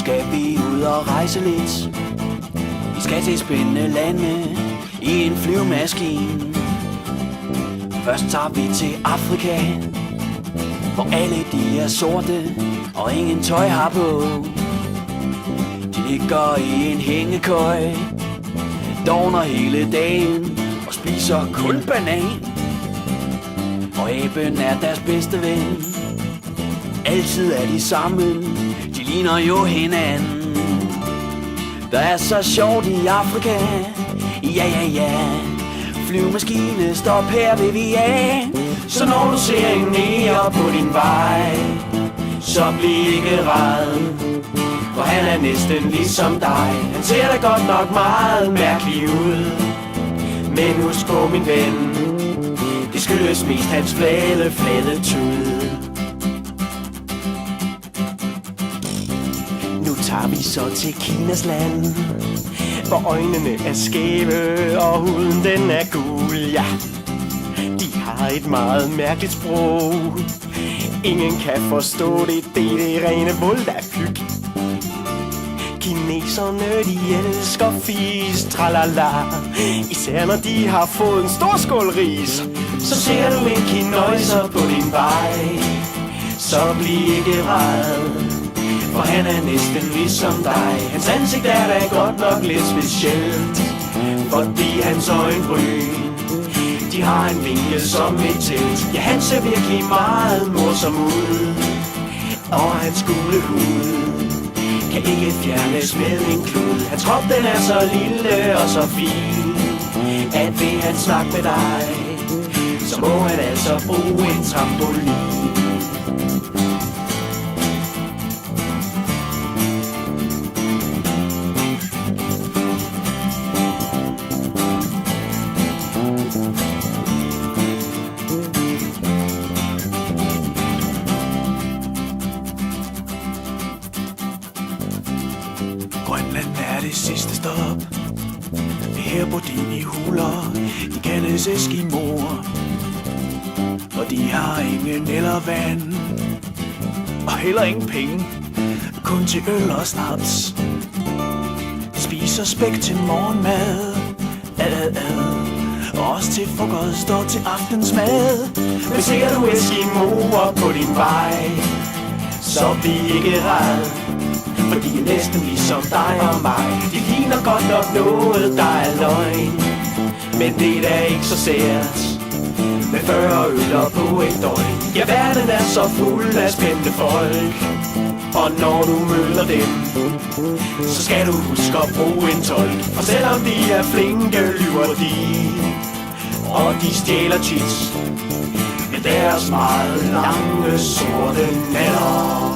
skal vi ud og rejse lidt. Vi skal til spændende lande i en flyvemaskine. Først tager vi til Afrika, hvor alle de er sorte og ingen tøj har på. De ligger i en hængekøj, dovner hele dagen og spiser kun banan. Og aben er deres bedste ven. Altid er de sammen, de ligner jo hinanden. Der er så sjovt i Afrika, ja. Flyvemaskine, stop her ved vi af. Så når du ser en neger på din vej, så bliv ikke ræd, for han er næsten ligesom dig. Han ser da godt nok meget mærkelig ud, men husk på min ven, det skyldes mest hans flade tud. Nu tager vi så til Kinas land, hvor øjnene er skæve og huden den er gul, ja. De har et meget mærkeligt sprog, ingen kan forstå det, det er rene voldafyg. Kineserne, de elsker fis, tralala, især når de har fået en stor skål ris. Så ser du en kinøjser på din vej, så bliv ikke ræd, for han er næsten ligesom dig. Hans ansigt er da godt nok lidt specielt, fordi hans øjenbryn, de har en vinkel som et telt. Ja, han ser virkelig meget morsom ud, og hans gule hud kan ikke fjernes med en klud. Hans krop den er så lille og så fin, at vil han snakke med dig, så må han altså bruge en trampolin. Grønland er det sidste stop. Her på dine huler, de kaldes eskimoer, og de har ingen eller vand, og heller ingen penge, kun til øl og snaps. De spiser spæk til morgenmad, og også til frokost og til aftensmad. Men ser du eskimoer på din vej, så bliv ikke ræd, for de er næsten ligesom dig og mig. De ligner godt nok noget, der er løgn, men det er da ikke så sært med 40 øller på et døgn. Ja, verden er så fuld af spændte folk, og når du møder dem, så skal du huske at bruge en tolk. For selvom de er flinke, lyver de, og de stjæler tit med deres meget lange sorte nætter.